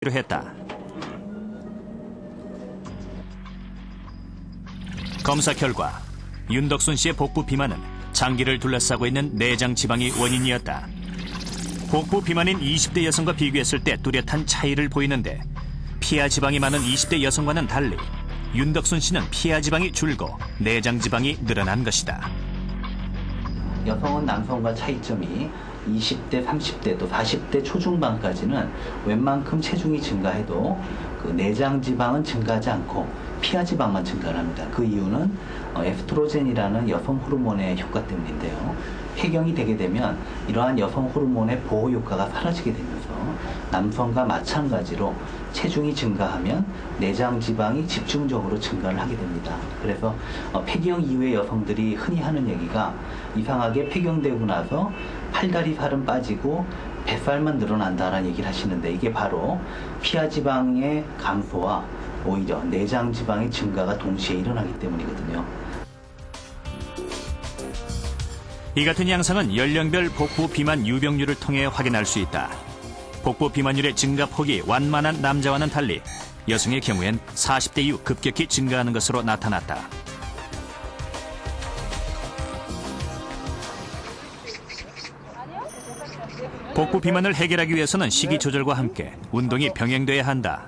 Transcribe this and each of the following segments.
하기로 했다. 검사 결과 윤덕순 씨의 복부 비만은 장기를 둘러싸고 있는 내장 지방이 원인이었다. 복부 비만인 20대 여성과 비교했을 때 뚜렷한 차이를 보이는데 피하 지방이 많은 20대 여성과는 달리 윤덕순 씨는 피하 지방이 줄고 내장 지방이 늘어난 것이다. 여성은 남성과 차이점이 20대, 30대 또 40대 초중반까지는 웬만큼 체중이 증가해도 그 내장 지방은 증가하지 않고 피하 지방만 증가를 합니다. 그 이유는 에스트로겐이라는 여성 호르몬의 효과 때문인데요. 폐경이 되게 되면 이러한 여성 호르몬의 보호 효과가 사라지게 되면서 남성과 마찬가지로 체중이 증가하면 내장 지방이 집중적으로 증가를 하게 됩니다. 그래서 폐경 이후의 여성들이 흔히 하는 얘기가 이상하게 폐경되고 나서 팔다리 살은 빠지고 뱃살만 늘어난다라는 얘기를 하시는데 이게 바로 피하 지방의 감소와 오히려 내장 지방의 증가가 동시에 일어나기 때문이거든요. 이 같은 양상은 연령별 복부 비만 유병률을 통해 확인할 수 있다. 복부 비만율의 증가 폭이 완만한 남자와는 달리 여성의 경우엔 40대 이후 급격히 증가하는 것으로 나타났다. 복부 비만을 해결하기 위해서는 식이 조절과 함께 운동이 병행돼야 한다.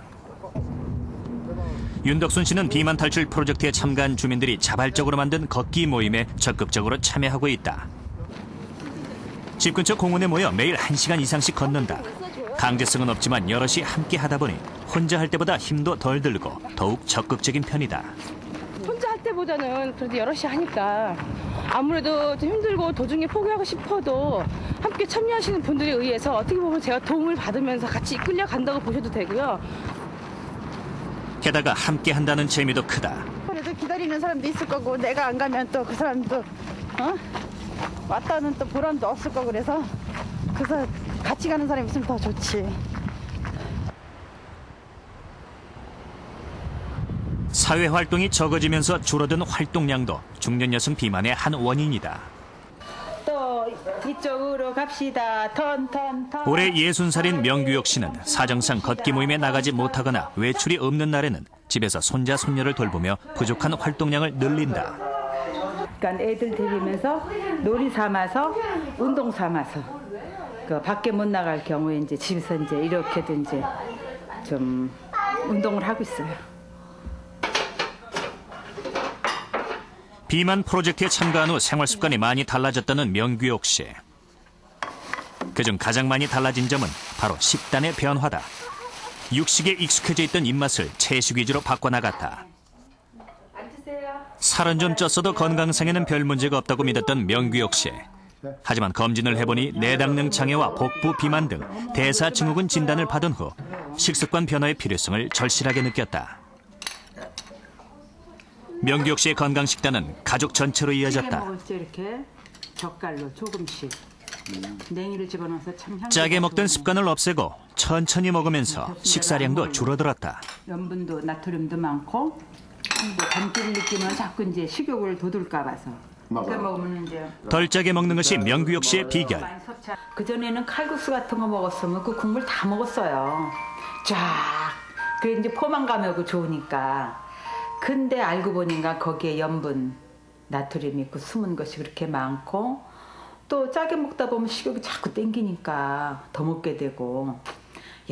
윤덕순 씨는 비만 탈출 프로젝트에 참가한 주민들이 자발적으로 만든 걷기 모임에 적극적으로 참여하고 있다. 집 근처 공원에 모여 매일 1시간 이상씩 걷는다. 강제성은 없지만 여럿이 함께 하다 보니 혼자 할 때보다 힘도 덜 들고 더욱 적극적인 편이다. 혼자 할 때보다는 그래도 여럿이 하니까 아무래도 좀 힘들고 도중에 포기하고 싶어도 함께 참여하시는 분들에 의해서 어떻게 보면 제가 도움을 받으면서 같이 이끌려간다고 보셔도 되고요. 게다가 함께 한다는 재미도 크다. 그래도 기다리는 사람도 있을 거고 내가 안 가면 또 그 사람도 왔다는 또 보람도 없을 거고 그래서 같이 가는 사람이 있으면 더 좋지. 사회 활동이 적어지면서 줄어든 활동량도 중년 여성 비만의 한 원인이다. 또 이쪽으로 갑시다. 턴. 올해 60살인 명규혁 씨는 사정상 걷기 모임에 나가지 못하거나 외출이 없는 날에는 집에서 손자 손녀를 돌보며 부족한 활동량을 늘린다. 그러니까 애들 데리면서 놀이 삼아서 운동 삼아서 그 밖에 못 나갈 경우에 이제 집에서 이제 이렇게든 이제 좀 운동을 하고 있어요. 비만 프로젝트에 참가한 후 생활 습관이 많이 달라졌다는 명규혁 씨. 그중 가장 많이 달라진 점은 바로 식단의 변화다. 육식에 익숙해져 있던 입맛을 채식 위주로 바꿔나갔다. 살은 좀 쪘어도 건강상에는 별 문제가 없다고 믿었던 명규혁 씨. 하지만 검진을 해보니 내당능 장애와 복부 비만 등 대사증후군 진단을 받은 후 식습관 변화의 필요성을 절실하게 느꼈다. 명규혁 씨의 건강 식단은 가족 전체로 이어졌다. 먹을 때 이렇게 젓갈로 조금씩 냉이를 집어넣어서 참 짜게 먹던 습관을 없애고 천천히 먹으면서 식사량도 줄어들었다. 염분도 나트륨도 많고 뭐 단기를 느끼면 자꾸 이제 식욕을 돋을까 봐서. 그렇게 먹으면 이제 덜 짜게 먹는 것이 명규혁 씨의 비결. 그 전에는 칼국수 같은 거 먹었으면 그 국물 다 먹었어요. 쫙. 그래 이제 포만감하고 좋으니까. 근데 알고 보니까 거기에 염분, 나트륨이 있고 숨은 것이 그렇게 많고 또 짜게 먹다 보면 식욕이 자꾸 땡기니까 더 먹게 되고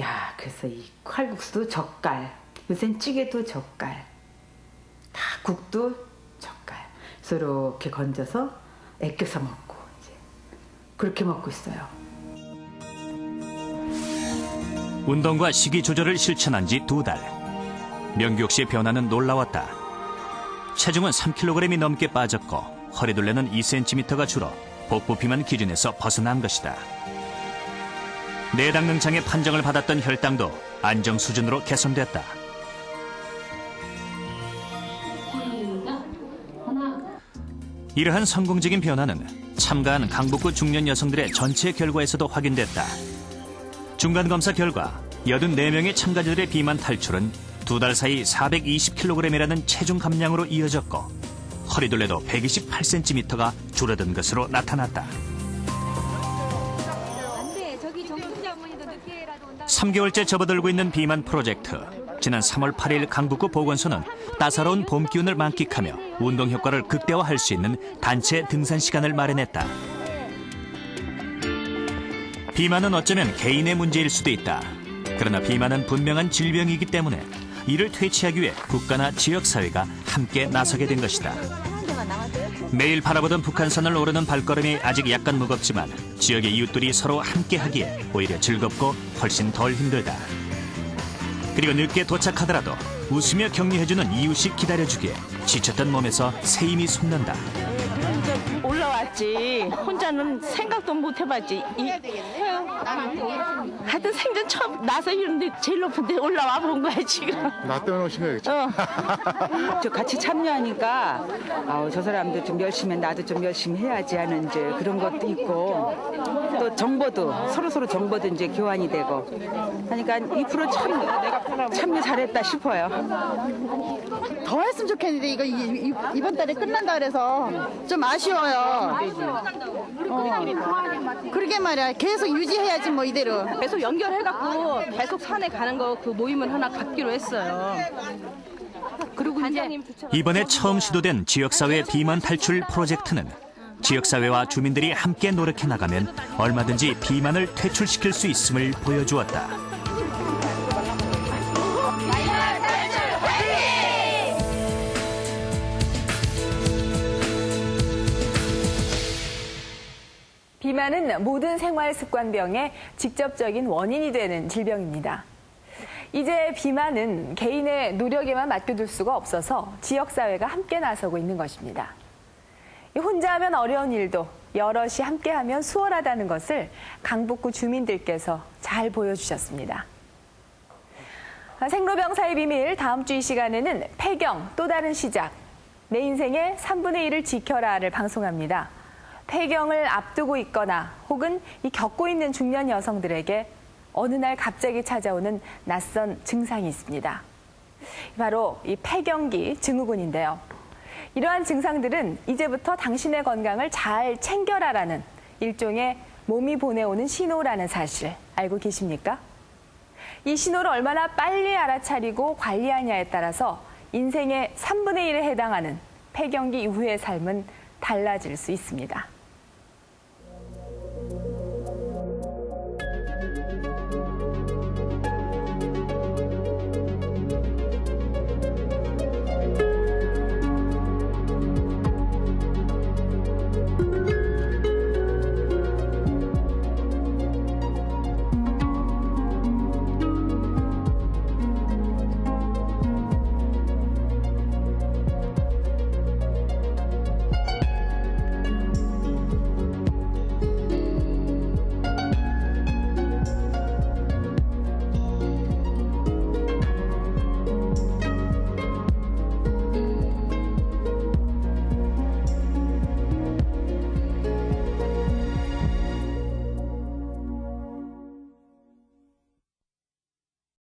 야 그래서 이 칼국수도 젓갈, 요새는 찌개도 젓갈, 다 국도 젓갈. 그래서 이렇게 건져서 아껴서 먹고 이제 그렇게 먹고 있어요. 운동과 식이 조절을 실천한 지 2달. 명규혁 씨의 변화는 놀라웠다. 체중은 3kg이 넘게 빠졌고 허리둘레는 2cm가 줄어 복부 비만 기준에서 벗어난 것이다. 내당능 장애 판정을 받았던 혈당도 안정 수준으로 개선됐다. 이러한 성공적인 변화는 참가한 강북구 중년 여성들의 전체 결과에서도 확인됐다. 중간검사 결과 84명의 참가자들의 비만 탈출은 2달 사이 420kg이라는 체중 감량으로 이어졌고 허리둘레도 128cm가 줄어든 것으로 나타났다. 3개월째 접어들고 있는 비만 프로젝트. 지난 3월 8일 강북구 보건소는 따사로운 봄 기운을 만끽하며 운동 효과를 극대화할 수 있는 단체 등산 시간을 마련했다. 비만은 어쩌면 개인의 문제일 수도 있다. 그러나 비만은 분명한 질병이기 때문에 이를 퇴치하기 위해 국가나 지역사회가 함께 나서게 된 것이다. 매일 바라보던 북한산을 오르는 발걸음이 아직 약간 무겁지만 지역의 이웃들이 서로 함께하기에 오히려 즐겁고 훨씬 덜 힘들다. 그리고 늦게 도착하더라도 웃으며 격려해주는 이웃이 기다려주기에 지쳤던 몸에서 새 힘이 솟는다. 올라왔지. 혼자는 생각도 못 해봤지. 하여튼 생전 처음 나서 이런데 제일 높은데 올라와 본 거야 지금. 나 때문에 오신 거겠죠? 저 같이 참여하니까 저 사람도 좀 열심히 나도 좀 열심히 해야지 하는 이제 그런 것도 있고 또 정보도 서로 정보도 이제 교환이 되고 하니까 이 프로 참여 잘했다 싶어요. 더 했으면 좋겠는데 이거 이번 달에 끝난다 그래서 좀 아쉬워요. 그러게 말이야. 계속 유지해야지 뭐 이대로. 계속 연결해갖고 계속 산에 가는 거 그 모임을 하나 갖기로 했어요. 그리고 이제 이번에 처음 시도된 지역사회 비만 탈출 프로젝트는 지역사회와 주민들이 함께 노력해 나가면 얼마든지 비만을 퇴출시킬 수 있음을 보여주었다. 비만은 모든 생활 습관병의 직접적인 원인이 되는 질병입니다. 이제 비만은 개인의 노력에만 맡겨둘 수가 없어서 지역사회가 함께 나서고 있는 것입니다. 혼자 하면 어려운 일도 여럿이 함께하면 수월하다는 것을 강북구 주민들께서 잘 보여주셨습니다. 생로병사의 비밀 다음 주 이 시간에는 폐경 또 다른 시작, 내 인생의 3분의 1을 지켜라를 방송합니다. 폐경을 앞두고 있거나 혹은 겪고 있는 중년 여성들에게 어느 날 갑자기 찾아오는 낯선 증상이 있습니다. 바로 이 폐경기 증후군인데요. 이러한 증상들은 이제부터 당신의 건강을 잘 챙겨라라는 일종의 몸이 보내오는 신호라는 사실 알고 계십니까? 이 신호를 얼마나 빨리 알아차리고 관리하냐에 따라서 인생의 3분의 1에 해당하는 폐경기 이후의 삶은 달라질 수 있습니다.